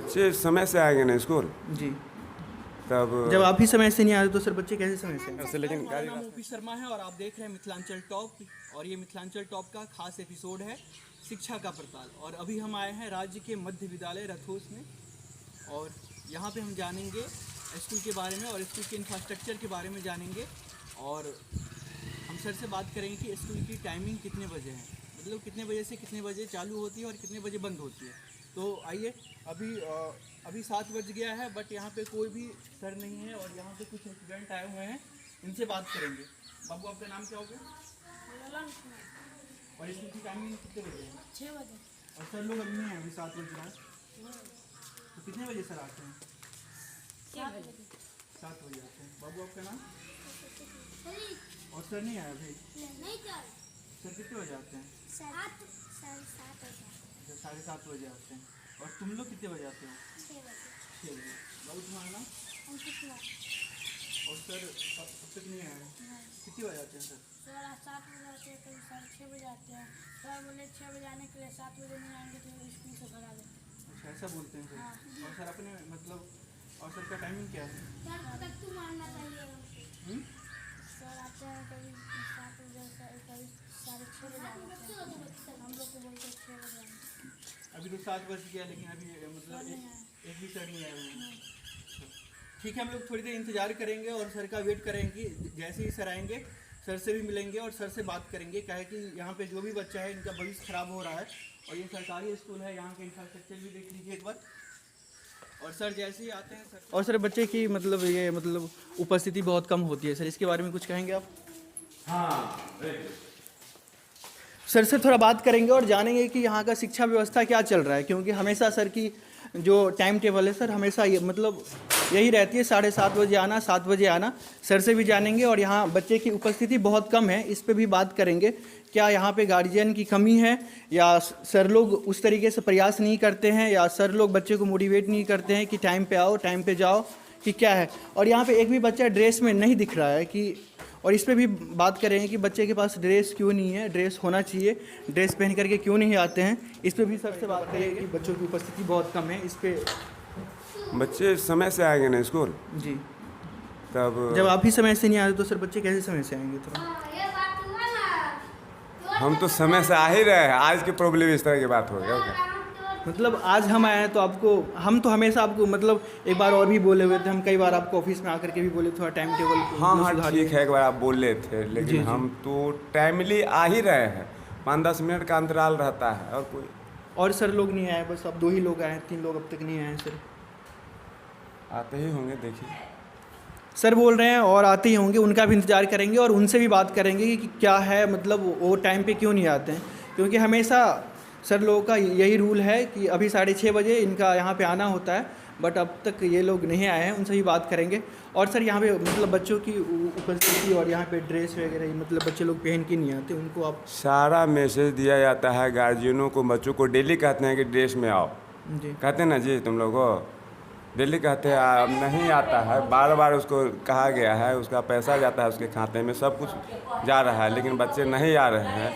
बच्चे समय से आएंगे ना स्कूल, जी। तब जब आप ही समय से नहीं आते तो सर बच्चे कैसे समय से आएंगे? ऐसे लेकिन हमारा गाड़ी नाम ओपी शर्मा है और आप देख रहे हैं मिथिलांचल टॉप। और ये मिथिलांचल टॉप का खास एपिसोड है शिक्षा का प्रताल। और अभी हम आए हैं राज्य के मध्य विद्यालय रथोस में, और यहाँ पे हम जानेंगे स्कूल के बारे में और स्कूल के इंफ्रास्ट्रक्चर के बारे में जानेंगे। और हम सर से बात करेंगे कि स्कूल की टाइमिंग कितने बजे है, मतलब कितने बजे से कितने बजे चालू होती है और कितने बजे बंद होती है। तो आइए, अभी 7 बज गया है, बट यहाँ पे कोई भी सर नहीं है और यहाँ पे कुछ स्टूडेंट आए हुए हैं, इनसे बात करेंगे। बाबू, आपका नाम क्या होगा? और स्कूल की टाइमिंग कितने बजे है? 6 बजे। और सर लोग अभी नहीं हैं, अभी 7 बज रहा है, तो कितने बजे सर आते हैं? 7 बजे। 7 बजे आते हैं। बाबू, आपका नाम? और सर नहीं आए अभी? नहीं कर। सर कितने बजे आते हैं? 7 अच्छा, 7:30 बजे आते हैं। और तुम लोग कितने बजे आते हो? 6 बजे। 6 बजे। बाबू, तुम्हारा नाम? अंकित कुमार। और सर अब तक नहीं आए हैं? कितने बजे आते हैं सर? सर 7 बजे आते हैं, कभी 6:30 बजे आते हैं। सर बोले 6 बजे आने के लिए, 7 बजे नहीं आएंगे तो स्कूल से भगा देंगे। अच्छा, ऐसा बोलते हैं सर। हाँ। और सर अपने मतलब, और सर का टाइमिंग क्या है? सर तक तू मानना चाहिए। हम्म? सर आते हैं कभी 7 बजे, कभी 6:30 बजे आते हैं। हम लोग को बोलते हैं 6 बजे आएंगे। अभी तो 7 बज गया, लेकिन अभी मतलब एक भी सर नहीं आए हुए हैं। ठीक है, हम लोग थोड़ी देर इंतजार करेंगे और सर का वेट करेंगे। जैसे ही सर आएंगे, सर से भी मिलेंगे और सर से बात करेंगे। क्या है कि यहाँ पे जो भी बच्चा है, इनका भविष्य खराब हो रहा है। और ये सरकारी स्कूल है, यहाँ का इंफ्रास्ट्रक्चर भी देख लीजिए एक बार। और सर जैसे ही आते हैं सर, और सर बच्चे की मतलब ये मतलब उपस्थिति बहुत कम होती है। सर इसके बारे में कुछ कहेंगे आप? हाँ, सर से थोड़ा बात करेंगे और जानेंगे कि यहाँ का शिक्षा व्यवस्था क्या चल रहा है, क्योंकि हमेशा सर की जो टाइम टेबल है सर, हमेशा ये मतलब यही रहती है, 7:30 बजे आना, 7 बजे आना। सर से भी जानेंगे और यहाँ बच्चे की उपस्थिति बहुत कम है, इस पे भी बात करेंगे। क्या यहाँ पे गार्जियन की कमी है, या सर लोग उस तरीके से प्रयास नहीं करते हैं, या सर लोग बच्चे को मोटिवेट नहीं करते हैं कि टाइम पे आओ, टाइम पे जाओ, कि क्या है। और यहाँ पे एक भी बच्चा ड्रेस में नहीं दिख रहा है कि, और इस पे भी बात करेंगे कि बच्चे के पास ड्रेस क्यों नहीं है, ड्रेस होना चाहिए, ड्रेस पहन करके क्यों नहीं आते हैं। इस पे भी सर से बात करेंगे कि बच्चों की उपस्थिति बहुत कम है, इस पे। बच्चे समय से आएंगे ना स्कूल, जी। तब जब आप ही समय से नहीं आते तो सर बच्चे कैसे समय से आएंगे? थोड़ा हम तो समय से आ ही रहे हैं। आज की प्रॉब्लम इस तरह की बात हो गया क्या? मतलब आज हम आए हैं तो आपको, हम तो हमेशा आपको मतलब एक बार और भी बोले हुए थे, हम कई बार आपको ऑफिस में आकर के भी बोले थोड़ा टाइम टेबल हाँ हाँ, ठीक है, एक बार आप बोल रहे थे, लेकिन जी, जी। हम तो टाइमली आ ही रहे हैं। 5-10 मिनट का अंतराल रहता है, और कोई और सर लोग नहीं आए, बस अब 2 ही लोग आए हैं, 3 लोग अब तक नहीं आए हैं सर। आते ही होंगे, देखिए। सर बोल रहे हैं और आते ही होंगे, उनका भी इंतज़ार करेंगे और उनसे भी बात करेंगे कि क्या है, मतलब वो टाइम पे क्यों नहीं आते हैं। क्योंकि हमेशा सर लोगों का यही रूल है कि अभी 6:30 बजे इनका यहाँ पे आना होता है, बट अब तक ये लोग नहीं आए हैं, उनसे भी बात करेंगे। और सर यहाँ पे मतलब बच्चों की उपस्थिति और यहाँ पे ड्रेस वगैरह मतलब बच्चे लोग पहन के नहीं आते, उनको आप? सारा मैसेज दिया जाता है गार्जियनों को, बच्चों को डेली कहते हैं कि ड्रेस में आओ, जी। कहते हैं ना जी, तुम लोग को डेली कहते हैं। अब नहीं आता है, बार बार उसको कहा गया है, उसका पैसा जाता है उसके खाते में, सब कुछ जा रहा है, लेकिन बच्चे नहीं आ रहे हैं।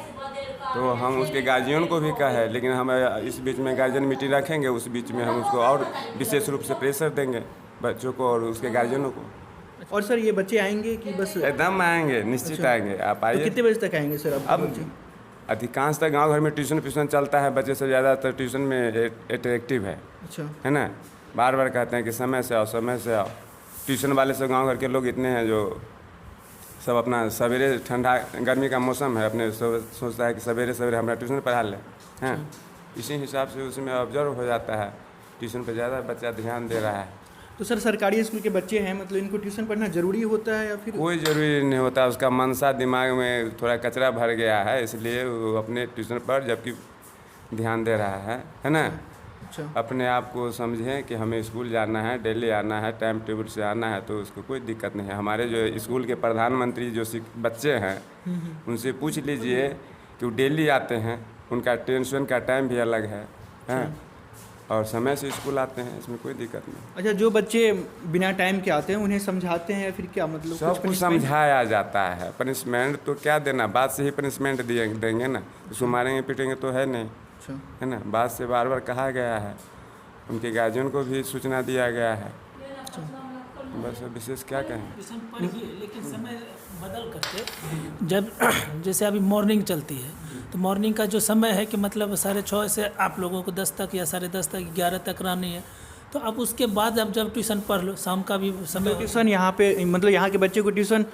तो हम उसके गार्जियन को भी कहे, लेकिन हम इस बीच में गार्जियन मीटिंग रखेंगे, उस बीच में हम उसको और विशेष रूप से प्रेशर देंगे बच्चों को और उसके गार्जियनों को। और सर ये बच्चे आएंगे कि बस? एकदम आएंगे, निश्चित अच्छा। आएंगे, आप तो आइए। कितने बजे तक आएंगे सर? अब अधिकांश तक गांव घर में ट्यूशन चलता है, बच्चे से ज़्यादातर ट्यूशन में अट्रैक्टिव है अच्छा। है ना। बार बार कहते हैं कि समय से आओ, समय से आओ। ट्यूशन वाले से गांव घर के लोग इतने हैं जो सब अपना सवेरे, ठंडा गर्मी का मौसम है, अपने सोचता है कि सवेरे सवेरे हमारा ट्यूशन पढ़ा लें, हैं। इसी हिसाब से उसमें ऑब्जर्व हो जाता है, ट्यूशन पे ज़्यादा बच्चा ध्यान दे रहा है। तो सर सरकारी स्कूल के बच्चे हैं, मतलब इनको ट्यूशन पढ़ना ज़रूरी होता है या फिर? कोई ज़रूरी नहीं होता, उसका मनसा दिमाग में थोड़ा कचरा भर गया है, इसलिए वो अपने ट्यूशन पर जबकि ध्यान दे रहा है ना। अच्छा। अपने आप को समझें कि हमें स्कूल जाना है, डेली आना है, टाइम टेबल से आना है, तो उसको कोई दिक्कत नहीं है। हमारे जो स्कूल के प्रधानमंत्री जो बच्चे हैं, उनसे पूछ लीजिए कि वो डेली आते हैं, उनका टेंशन का टाइम भी अलग है, हैं, और समय से स्कूल आते हैं, इसमें कोई दिक्कत नहीं। अच्छा, जो बच्चे बिना टाइम के आते हैं उन्हें समझाते हैं या फिर क्या, मतलब सब कुछ punishment? समझाया जाता है। पनिशमेंट तो क्या देना, बात से ही पनिशमेंट देंगे ना, उसको मारेंगे पीटेंगे तो है नहीं, अच्छा। है ना। बात से बार बार कहा गया है, उनके गार्जियन को भी सूचना दिया गया है। बस विशेष क्या कहें। ट्यूशन पढ़िए, लेकिन समय बदल करके जब जैसे अभी मॉर्निंग चलती है तो मॉर्निंग का जो समय है कि मतलब 6:30 से आप लोगों को 10 तक या 10:30 तक 11 तक रहनी है, तो अब उसके बाद अब जब ट्यूशन पढ़ लो शाम का भी समय। ट्यूशन यहाँ पे मतलब यहाँ के बच्चे को ट्यूशन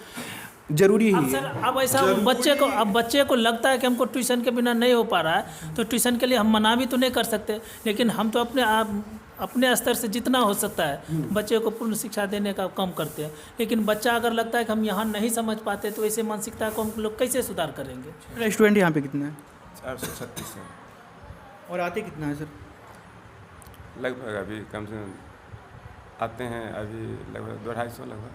जरूरी ही अब है। सर अब ऐसा बच्चे को लगता है कि हमको ट्यूशन के बिना नहीं हो पा रहा है, तो ट्यूशन के लिए हम मना भी तो नहीं कर सकते, लेकिन हम तो अपने स्तर से जितना हो सकता है बच्चे को पूर्ण शिक्षा देने का काम करते हैं। लेकिन बच्चा अगर लगता है कि हम यहाँ नहीं समझ पाते तो ऐसे मानसिकता को हम लोग कैसे सुधार करेंगे। स्टूडेंट यहाँ पे कितना है 436 है और आते कितना है सर? लगभग। अभी कम से कम आते हैं अभी लगभग 200-250 लगभग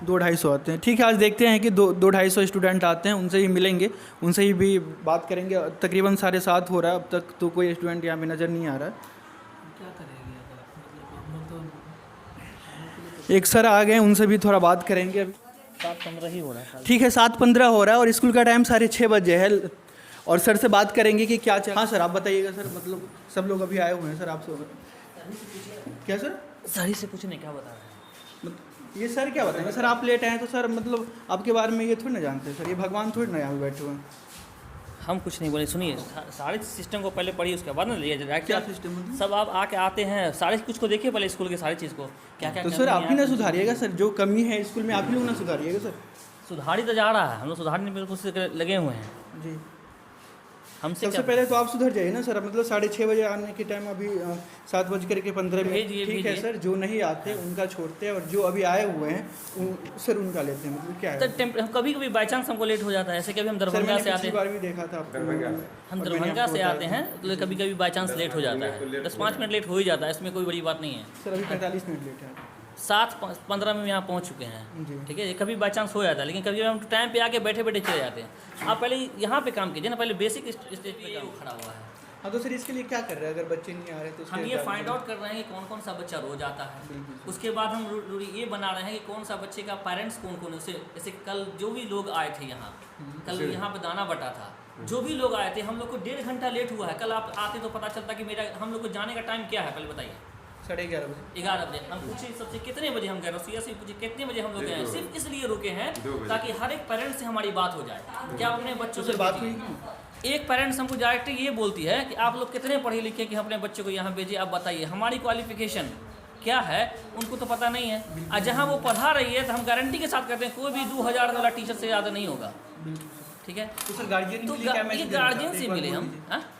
200-250 आते हैं। ठीक है, आज देखते हैं कि 200-250 स्टूडेंट आते हैं, उनसे ही मिलेंगे, उनसे ही भी बात करेंगे। तकरीबन 7:30 हो रहा है, अब तक तो कोई स्टूडेंट यहाँ पे नज़र नहीं आ रहा है। क्या करेंगे मतलब एक सर आ गए, उनसे भी थोड़ा बात करेंगे। 7:15 ही हो रहा है। ठीक है, 7:15 हो रहा है और स्कूल का टाइम 6:30 बजे है और सर से बात करेंगे कि क्या चल। हाँ सर, आप बताइएगा सर, मतलब सब लोग अभी आए हुए हैं सर, आप क्या सर? सारी से पूछने क्या बता रहे हैं? ये सर क्या बताएंगे सर? आप लेट आए तो सर मतलब आपके बारे में ये थोड़ी ना जानते हैं सर, ये भगवान थोड़ी ना यहाँ पे बैठे हुए हैं। हम कुछ नहीं बोले, सुनिए सारे सिस्टम को पहले पढ़िए, उसके बाद ना लिए क्या सिस्टम है? सब आप आके आते हैं, सारे कुछ को देखिए पहले, स्कूल के सारी चीज़ को क्या क्या तो सर आप ही ना सुधारिएगा सर, जो कमी है स्कूल में आप ही लोग ना सुधारिएगा सर। सुधारी तो जा रहा है, हम लोग सुधारने में कोशिश लगे हुए हैं। जी, हमसे सबसे पहले तो आप सुधर जाइए ना सर, मतलब 6:30 बजे आने के टाइम अभी 7:15 भेजिए, ठीक है भेजिए। सर, जो नहीं आते उनका छोड़ते हैं और जो अभी आए हुए हैं सर उनका लेते हैं। मतलब क्या है, कभी कभी बाई चांस हमको लेट हो जाता है, ऐसे कभी हम सर दरभंगा मैंने से आते पिछली हैं, बार भी देखा था आपको, हम और मैंने दरभंगा आपको से बताया आते हैं तो कभी कभी बाई चांस लेट हो जाता है, 10-5 मिनट लेट हो ही जाता है, इसमें कोई बड़ी बात नहीं है। सर अभी 45 मिनट लेट है। 7:15 में यहाँ पहुँच चुके हैं, जी। ठीक है। कभी बाई चांस हो जाता है, लेकिन कभी हम टाइम पे आके बैठे बैठे चले जाते हैं। आप पहले यहाँ पे काम कीजिए ना, पहले बेसिक स्टेज पे काम खड़ा हुआ है। हाँ तो सर इसके लिए क्या कर रहे हैं अगर बच्चे नहीं आ रहे तो हम ये फाइंड आउट कर रहे हैं कि कौन कौन सा बच्चा रोज आता है, उसके बाद हम ये बना रहे हैं कि कौन सा बच्चे का पेरेंट्स कौन कौन है। उसे जैसे कल जो भी लोग आए थे यहाँ, कल यहाँ पे दाना बटा था, जो भी लोग आए थे, हम लोग को 1.5 घंटा लेट हुआ है। कल आप आते तो पता चलता कि मेरा हम लोग को जाने का टाइम क्या है, पहले बताइए। 11:30 बजे। 11 बजे। हम पूछे सबसे कितने बजे हम गए, रसिया से पूछे कितने बजे हम लोग गए हैं, सिर्फ इसलिए रुके हैं ताकि हर एक पेरेंट्स से हमारी बात हो जाए। क्या अपने बच्चों से बात हुई? एक पेरेंट्स हमको डायरेक्ट ये बोलती है कि आप लोग कितने पढ़े लिखे कि अपने बच्चे को यहाँ भेजिए, आप बताइए हमारी क्वालिफिकेशन क्या है, उनको तो पता नहीं है। और जहाँ वो पढ़ा रही है तो हम गारंटी के साथ कहते हैं कोई भी 2000 वाला टीचर से ज़्यादा नहीं होगा, ठीक है। तो सर गार्जियन तो के लिए क्या मैसेज देना गार्जियन चाहते से हैं? मिले एक बार हम, बोल हाँ? दीजिए।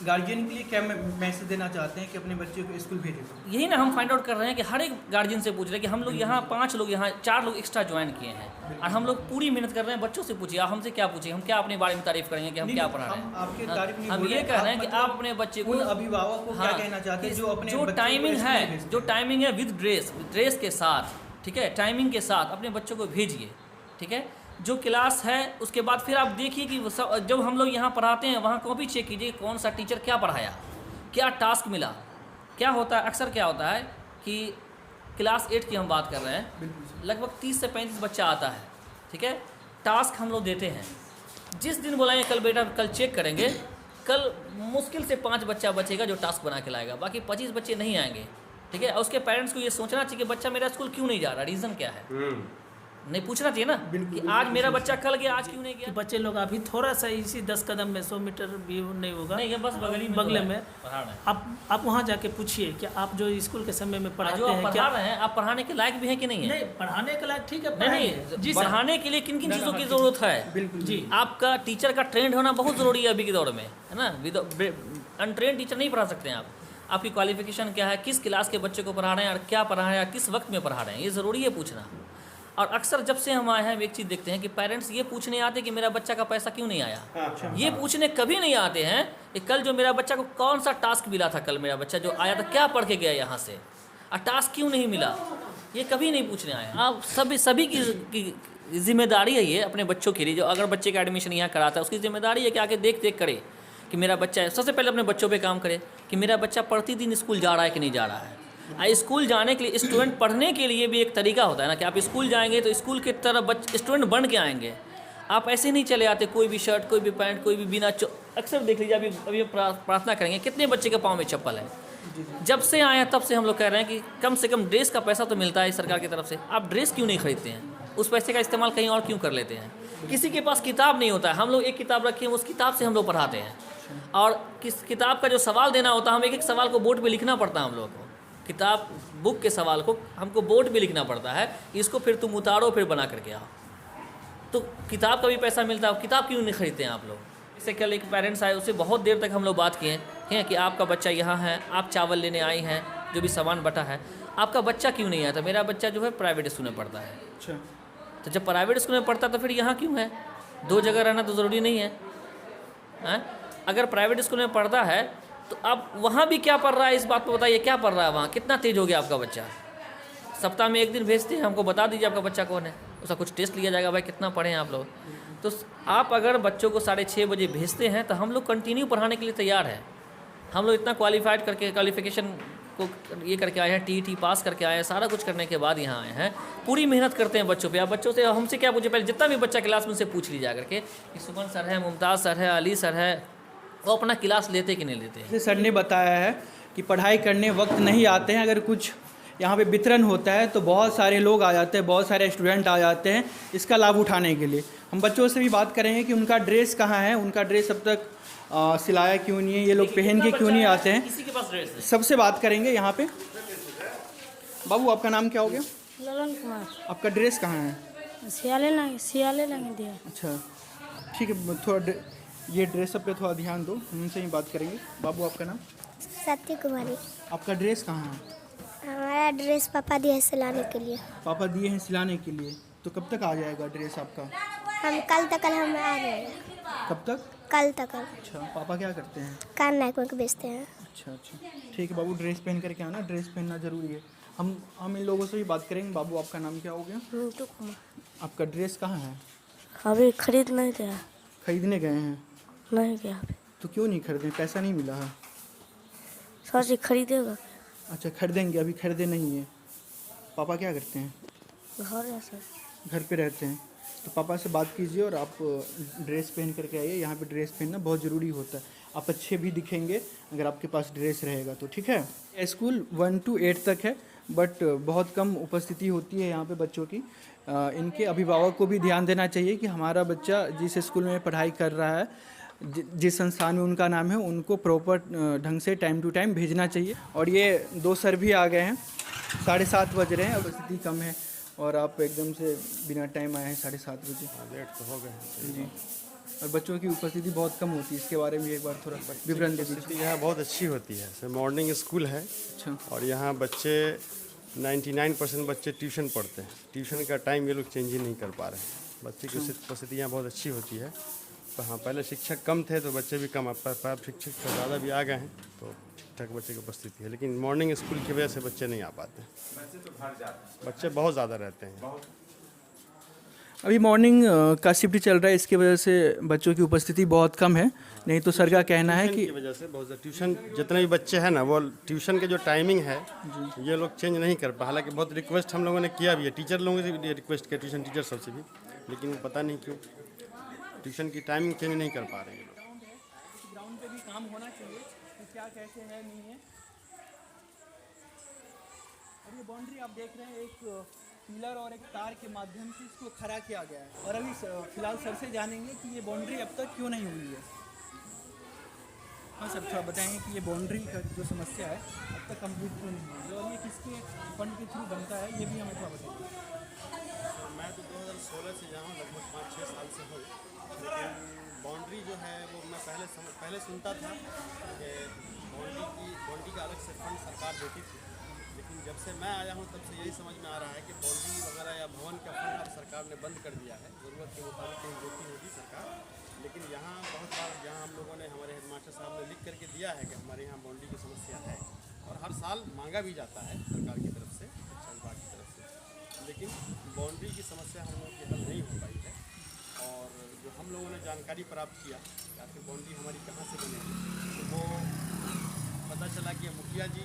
गार्जियन के लिए क्या मैसेज देना चाहते हैं कि अपने बच्चे को स्कूल भेजें? यही ना हम फाइंड आउट कर रहे हैं कि हर एक गार्जियन से पूछ रहे हैं कि हम लोग यहाँ 5 लोग, यहाँ 4 लोग एक्स्ट्रा ज्वाइन किए हैं और हम लोग पूरी मेहनत कर रहे हैं। बच्चों से पूछिए, आप हमसे क्या पूछिए, हम क्या अपने बारे में तारीफ करेंगे कि हम क्या पढ़ा रहे हम हैं। आपकी हाँ, तारीफ नहीं हम बोल ये रहे, कह रहे हैं कि मतलब आप अपने बच्चे को, उन अभिभावक को क्या हाँ, कहना चाहते हैं जो अपने जो बच्चे को टाइमिंग स्कूल है, भेजते जो हैं? टाइमिंग है विद ड्रेस के साथ, ठीक है, टाइमिंग के साथ अपने बच्चों को भेजिए, ठीक है। जो क्लास है उसके बाद फिर आप देखिए कि जब हम लोग यहाँ पढ़ाते हैं वहाँ कॉपी चेक कीजिए कौन सा टीचर क्या पढ़ाया, क्या टास्क मिला। क्या होता है अक्सर, क्या होता है कि क्लास 8 की हम बात कर रहे हैं, लगभग 30 से 35 बच्चा आता है, ठीक है। टास्क हम लोग देते हैं, जिस दिन बुलाएंगे कल बेटा कल चेक करेंगे, कल मुश्किल से 5 बच्चा बचेगा जो टास्क बना के लाएगा, बाकी 25 बच्चे नहीं आएंगे, ठीक है। और उसके पेरेंट्स को ये सोचना चाहिए कि बच्चा मेरा स्कूल क्यों नहीं जा रहा, रीज़न क्या है, नहीं पूछना चाहिए ना कि आज मेरा बच्चा कल गया आज क्यों नहीं गया। बच्चे लोग अभी थोड़ा सा इसी 10 कदम में 100 मीटर भी नहीं होगा, नहीं, ये बस बगल में पढ़ा रहे हैं। आप वहाँ जाके पूछिए कि आप जो स्कूल के समय में पढ़ाते जो आप हैं पढ़ा क्या रहे हैं, आप पढ़ाने के लायक भी हैं कि नहीं है? नहीं पढ़ाने के लायक, ठीक है नहीं पढ़ाइए। जी सर, पढ़ाने के लिए किन किन चीज़ों की ज़रूरत है? बिल्कुल जी आपका टीचर का ट्रेंड होना बहुत ज़रूरी है अभी के दौर में, है ना। अनट्रेंड टीचर नहीं पढ़ा सकते हैं आप। आपकी क्वालिफिकेशन क्या है, किस क्लास के बच्चे को पढ़ा रहे हैं और क्या पढ़ा रहे हैं, किस वक्त में पढ़ा रहे हैं, ये ज़रूरी है पूछना। और अक्सर जब से हम आए हैं एक चीज़ देखते हैं कि पेरेंट्स ये पूछने आते कि मेरा बच्चा का पैसा क्यों नहीं आया। ये पूछने कभी नहीं आते हैं कि कल जो मेरा बच्चा को कौन सा टास्क मिला था, कल मेरा बच्चा जो आया था क्या पढ़ के गया यहाँ से और टास्क क्यों नहीं मिला, ये कभी नहीं पूछने आए। आप सभी की जिम्मेदारी है ये अपने बच्चों के लिए, जो अगर बच्चे का एडमिशन यहाँ कराता है उसकी जिम्मेदारी है कि आके देख करे कि मेरा बच्चा है। सबसे पहले अपने बच्चों पे काम करे कि मेरा बच्चा प्रतिदिन स्कूल जा रहा है कि नहीं जा रहा है। स्कूल जाने के लिए, स्टूडेंट पढ़ने के लिए भी एक तरीका होता है ना कि आप स्कूल जाएंगे तो स्कूल की तरह स्टूडेंट बन के आएंगे। आप ऐसे नहीं चले आते कोई भी शर्ट, कोई भी पैंट, कोई भी बिना अक्सर देख लीजिए अभी प्रार्थना करेंगे कितने बच्चे के पाँव में चप्पल है, जब से आए हैं तब से हम लोग कह रहे हैं कि कम से कम ड्रेस का पैसा तो मिलता है सरकार की तरफ से, आप ड्रेस क्यों नहीं खरीदते हैं? उस पैसे का इस्तेमाल कहीं और क्यों कर लेते हैं? किसी के पास किताब नहीं होता है, हम लोग एक किताब रखे हैं, उस किताब से हम लोग पढ़ाते हैं। और किस किताब का जो सवाल देना होता है, हम एक एक सवाल को बोर्ड पे लिखना पड़ता है हम लोगों को। किताब बुक के सवाल को हमको बोर्ड पे लिखना पड़ता है, इसको फिर तुम उतारो फिर बना करके आओ। तो किताब का भी पैसा मिलता है, किताब क्यों नहीं खरीदते हैं आप लोग? इससे कल एक पेरेंट्स आए, उससे बहुत देर तक हम लोग बात किए हैं कि आपका बच्चा यहाँ है, आप चावल लेने आई हैं, जो भी सामान बटा है, आपका बच्चा क्यों नहीं आया? तो मेरा बच्चा जो है प्राइवेट स्कूल में पढ़ता है। अच्छा, तो जब प्राइवेट स्कूल में पढ़ता तो फिर यहाँ क्यों है? दो जगह रहना तो ज़रूरी नहीं है, हैं? अगर प्राइवेट स्कूल में पढ़ता है तो अब वहाँ भी क्या पढ़ रहा है, इस बात को बताइए, क्या पढ़ रहा है वहाँ? कितना तेज हो गया आपका बच्चा? सप्ताह में एक दिन भेजते हैं, हमको बता दीजिए आपका बच्चा कौन है, उसका कुछ टेस्ट लिया जाएगा, भाई कितना पढ़े हैं आप लोग। तो आप अगर बच्चों को 6:30 बजे भेजते हैं तो हम लोग कंटिन्यू पढ़ाने के लिए तैयार हैं। हम लोग इतना क्वालिफाइड करके, क्वालिफिकेशन को ये करके आए हैं, टीईटी पास करके आए हैं, सारा कुछ करने के बाद यहाँ आए हैं, पूरी मेहनत करते हैं बच्चों पे। आप बच्चों से हमसे क्या पूछे, पहले जितना भी बच्चा क्लास में से पूछ लीजिए करके कि सुमन सर है, मुमताज़ सर है, अली सर है, वो अपना क्लास लेते कि नहीं लेते हैं। जैसे सर ने बताया है कि पढ़ाई करने वक्त नहीं आते हैं, अगर कुछ यहाँ पे वितरण होता है तो बहुत सारे लोग आ जाते हैं, बहुत सारे स्टूडेंट आ जाते हैं इसका लाभ उठाने के लिए। हम बच्चों से भी बात करेंगे कि उनका ड्रेस कहाँ है, उनका ड्रेस अब तक सिलाया क्यों नहीं है, ये लोग पहन के क्यों नहीं आते हैं, किसी के पास ड्रेस है? सबसे बात करेंगे यहाँ पे। बाबू आपका नाम क्या हो गया? ललन कुमार। आपका ड्रेस कहाँ है? सियाले लगे दिया। अच्छा ठीक है, थोड़ा ये ड्रेसअप पे थोड़ा ध्यान दो, हम उनसे ही बात करेंगे। बाबू आपका नाम? सत्य कुमारी। आपका ड्रेस कहाँ है? हमारा ड्रेस पापा दिए सिलाने के लिए। पापा दिए हैं सिलाने के लिए, तो कब तक आ जाएगा ड्रेस आपका? हम कल तक हम आ जाएंगे। कब तक? कल तक। अच्छा, पापा क्या करते हैं? कान नायकों को बेचते हैं। अच्छा अच्छा ठीक है बाबू, ड्रेस पहन करके आना, ड्रेस पहनना ज़रूरी है। हम इन लोगों से भी बात करेंगे। बाबू आपका नाम क्या हो गया? मिंटू कुमार। आपका ड्रेस कहाँ है? अभी खरीद नहीं गया। खरीदने गए हैं? नहीं गया अभी। तो क्यों नहीं खरीदे, पैसा नहीं मिला है? सर जी खरीदेगा। अच्छा खरीदेंगे, अभी खरीदे नहीं है। पापा क्या करते हैं? घर है सर। घर पे रहते हैं, तो पापा से बात कीजिए और आप ड्रेस पहन करके आइए। यहाँ पे ड्रेस पहनना बहुत ज़रूरी होता है, आप अच्छे भी दिखेंगे अगर आपके पास ड्रेस रहेगा तो, ठीक है। स्कूल 1 to 8 तक है, बट बहुत कम उपस्थिति होती है यहाँ पे बच्चों की। इनके अभिभावक को भी ध्यान देना चाहिए कि हमारा बच्चा जिस स्कूल में पढ़ाई कर रहा है, जिस संस्थान में उनका नाम है, उनको प्रॉपर ढंग से टाइम टू टाइम भेजना चाहिए। और ये 2 सर भी आ गए हैं, 7:30 बज रहे हैं, उपस्थिति कम है और आप एकदम से बिना टाइम आए हैं 7:30 बजे। लेट तो हो गए जी, और बच्चों की उपस्थिति बहुत कम होती है, इसके बारे में एक बार थोड़ा विवरण दे दीजिए। यहाँ बहुत अच्छी होती है, मॉर्निंग स्कूल है अच्छा और यहाँ बच्चे 99% बच्चे ट्यूशन पढ़ते हैं। ट्यूशन का टाइम ये लोग चेंज ही नहीं कर पा रहे हैं। बच्चे की उपस्थिति यहाँ बहुत अच्छी होती है। तो हाँ, पहले शिक्षक कम थे तो बच्चे भी कम, अब शिक्षक तो ज़्यादा भी आ गए हैं तो ठीक ठाक बच्चे की उपस्थिति है। लेकिन मॉर्निंग स्कूल की वजह से बच्चे नहीं आ पाते, बच्चे बहुत ज़्यादा रहते हैं। अभी मॉर्निंग का शिफ्ट चल रहा है, इसकी वजह से बच्चों की उपस्थिति बहुत कम है। नहीं तो सर का कहना है कि वजह से बहुत ज़्यादा ट्यूशन जितने भी बच्चे हैं ना, वो ट्यूशन के जो टाइमिंग है ये लोग चेंज नहीं कर पाए। हालांकि बहुत रिक्वेस्ट हम लोगों ने किया भी है, टीचर लोगों से भी रिक्वेस्ट किया, ट्यूशन टीचर सबसे भी, लेकिन वो पता नहीं क्यों ट्यूशन की टाइमिंग चेंज नहीं कर पा रहे हैं। ग्राउंड पे भी काम होना चाहिए कि क्या कैसे है नहीं है। और ये बाउंड्री आप देख रहे हैं, एक पिलर और एक तार के माध्यम से इसको खड़ा किया गया है। और अभी फिलहाल सर से जानेंगे कि ये बाउंड्री अब तक क्यों नहीं हुई है। हाँ सर, थोड़ा बताएंगे कि ये बाउंड्री का जो समस्या है अब तक कंप्लीट क्यों नहीं हुई है और ये किसके फंड के थ्रू बनता है, ये भी हमें थोड़ा बताइए। मैं तो 2016 से यहाँ लगभग 5-6 साल से हूँ, लेकिन बाउंड्री जो है वो मैं पहले सुनता था कि बाउंड्री का अलग से फंड सरकार देती थी, लेकिन जब से मैं आया हूँ तब से यही समझ में आ रहा है कि बाउंड्री वगैरह या भवन का फंड अब सरकार ने बंद कर दिया है। ज़रूरत के मुताबिक कहीं देती होगी सरकार, लेकिन यहाँ बहुत बार जहाँ हम लोगों ने, हमारे हेडमास्टर साहब ने लिख करके दिया है कि हमारे यहाँ बाउंड्री की समस्या है और हर साल मांगा भी जाता है सरकार की तरफ से, शिक्षा विभाग की तरफ से, लेकिन बाउंड्री की समस्या हम लोगों की हल नहीं हो पाई है। और जो हम लोगों ने जानकारी प्राप्त किया कि आखिर बाउंड्री हमारी कहाँ से बनेगी, तो वो पता चला कि मुखिया जी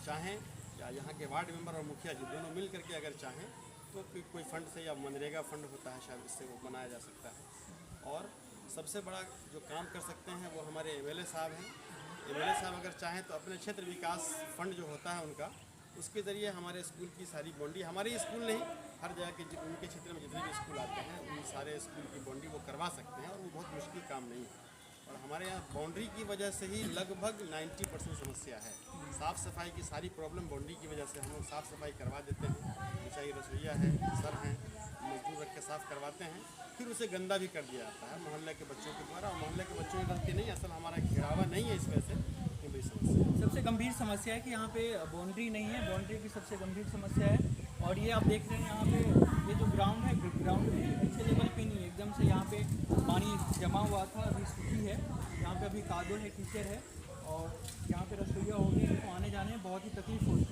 चाहें या यहाँ के वार्ड मेंबर और मुखिया जी दोनों मिल करके अगर चाहें तो कोई फंड से, या मनरेगा फंड होता है शायद, इससे वो बनाया जा सकता है। और सबसे बड़ा जो काम कर सकते हैं वो हमारे MLA साहब हैं एमएलए साहब अगर चाहें तो अपने क्षेत्र विकास फंड जो होता है उनका, उसके ज़रिए हमारे स्कूल की सारी बाउंड्री, हमारे स्कूल नहीं हर जगह के उनके क्षेत्र में जितने भी स्कूल आते हैं उन सारे स्कूल की बाउंड्री वो करवा सकते हैं, और वो बहुत मुश्किल काम नहीं है। और हमारे यहाँ बाउंड्री की वजह से ही लगभग 90% समस्या है। साफ़ सफाई की सारी प्रॉब्लम बाउंड्री की वजह से हम लोग साफ़ सफाई करवा देते हैं, चाहे रसोईया है, सर हैं, मजदूर रख के साफ़ करवाते हैं, फिर उसे गंदा भी कर दिया जाता है मोहल्ले के बच्चों के द्वारा। और मोहल्ले के बच्चों की गलती नहीं, असल हमारा घेरावा नहीं है, इस वजह से ये बड़ी समस्या है। सबसे गंभीर समस्या है कि यहाँ पे बाउंड्री नहीं है, बाउंड्री की सबसे गंभीर समस्या है। और ये आप देख रहे हैं यहाँ पे ये जो ग्राउंड है, ग्राउंड भी अच्छे लेवल पे नहीं है, एकदम से यहाँ पे पानी जमा हुआ था, अभी सूखी है, यहाँ पे अभी कादो है, कीचड़ है, और यहाँ पे रसोईया हो गई, इनको आने जाने में बहुत ही तकलीफ होती है।